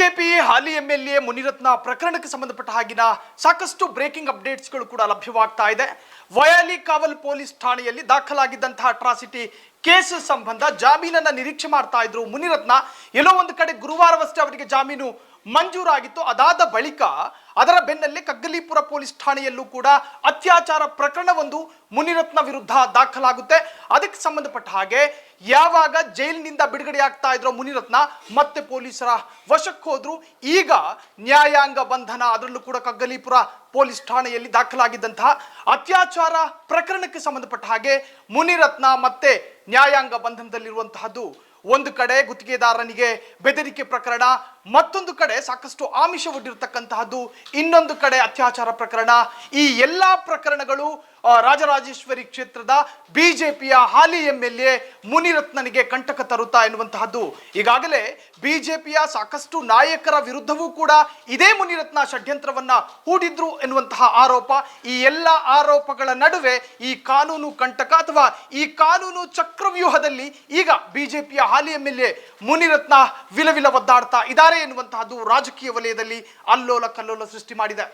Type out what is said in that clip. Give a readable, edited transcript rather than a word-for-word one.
BJP ಹಾಲಿ MLA Munirathna ಪ್ರಕರಣಕ್ಕೆ ಸಂಬಂಧಪಟ್ಟ ಹಾಗಿನ ಸಾಕಷ್ಟು ಬ್ರೇಕಿಂಗ್ ಅಪ್ಡೇಟ್ಸ್ಗಳು ಕೂಡ ಲಭ್ಯವಾಗ್ತಾ ಇದೆ. ವಯಾಲಿ ಕಾವಲ್ ಪೊಲೀಸ್ ಠಾಣೆಯಲ್ಲಿ ದಾಖಲಾಗಿದ್ದಂತಹ ಅಟ್ರಾಸಿಟಿ ಕೇಸ್ ಸಂಬಂಧ ಜಾಮೀನನ್ನ ನಿರೀಕ್ಷೆ ಮಾಡ್ತಾ ಇದ್ರು ಮುನಿರತ್ನ. ಎಲ್ಲೋ ಒಂದು ಕಡೆ ಗುರುವಾರವಷ್ಟೇ ಅವರಿಗೆ ಜಾಮೀನು ಮಂಜೂರಾಗಿತ್ತು. ಅದಾದ ಬಳಿಕ ಅದರ ಬೆನ್ನಲ್ಲೇ ಕಗ್ಗಲೀಪುರ ಪೊಲೀಸ್ ಠಾಣೆಯಲ್ಲೂ ಕೂಡ ಅತ್ಯಾಚಾರ ಪ್ರಕರಣವೊಂದು ಮುನಿರತ್ನ ವಿರುದ್ಧ ದಾಖಲಾಗುತ್ತೆ. ಅದಕ್ಕೆ ಸಂಬಂಧಪಟ್ಟ ಹಾಗೆ ಯಾವಾಗ ಜೈಲಿನಿಂದ ಬಿಡುಗಡೆ ಆಗ್ತಾ ಇದ್ರು ಮುನಿರತ್ನ ಮತ್ತೆ ಪೊಲೀಸರ ವಶಕ್ಕೆ ಹೋದ್ರು. ಈಗ ನ್ಯಾಯಾಂಗ ಬಂಧನ, ಅದರಲ್ಲೂ ಕೂಡ ಕಗ್ಗಲೀಪುರ ಪೊಲೀಸ್ ಠಾಣೆಯಲ್ಲಿ ದಾಖಲಾಗಿದ್ದಂತಹ ಅತ್ಯಾಚಾರ ಪ್ರಕರಣಕ್ಕೆ ಸಂಬಂಧಪಟ್ಟ ಹಾಗೆ ಮುನಿರತ್ನ ಮತ್ತೆ ನ್ಯಾಯಾಂಗ ಬಂಧನದಲ್ಲಿರುವಂತಹದ್ದು. ಒಂದು ಕಡೆ ಗುತ್ತಿಗೆದಾರನಿಗೆ ಬೆದರಿಕೆ ಪ್ರಕರಣ, ಮತ್ತೊಂದು ಕಡೆ ಸಾಕಷ್ಟು ಆಮಿಷ ಒಡ್ಡಿರತಕ್ಕಂತಹದ್ದು, ಇನ್ನೊಂದು ಕಡೆ ಅತ್ಯಾಚಾರ ಪ್ರಕರಣ. ಈ ಎಲ್ಲಾ ಪ್ರಕರಣಗಳು ರಾಜರಾಜೇಶ್ವರಿ ಕ್ಷೇತ್ರದ ಬಿಜೆಪಿಯ ಹಾಲಿ ಎಂಎಲ್ಎ ಮುನಿರತ್ನನಿಗೆ ಕಂಟಕ ತರುತ್ತಾ ಎನ್ನುವಂತಹದ್ದು. ಈಗಾಗಲೇ ಬಿಜೆಪಿಯ ಸಾಕಷ್ಟು ನಾಯಕರ ವಿರುದ್ಧವೂ ಕೂಡ ಇದೇ ಮುನಿರತ್ನ ಷಡ್ಯಂತ್ರವನ್ನ ಹೂಡಿದ್ರು ಎನ್ನುವಂತಹ ಆರೋಪ. ಈ ಎಲ್ಲ ಆರೋಪಗಳ ನಡುವೆ ಈ ಕಾನೂನು ಕಂಟಕ ಅಥವಾ ಈ ಕಾನೂನು ಚಕ್ರವ್ಯೂಹದಲ್ಲಿ ಈಗ ಬಿಜೆಪಿಯ ಹಾಲಿ ಎಂಎಲ್ಎ ಮುನಿರತ್ನ ವಿಲವಿಲ ಒದ್ದಾಡ್ತಾ ಇದ್ದಾರೆ ಎನ್ನುವಂತಹದ್ದು ರಾಜಕೀಯ ವಲಯದಲ್ಲಿ ಅಲ್ಲೋಲ ಕಲ್ಲೋಲ ಸೃಷ್ಟಿ ಮಾಡಿದೆ.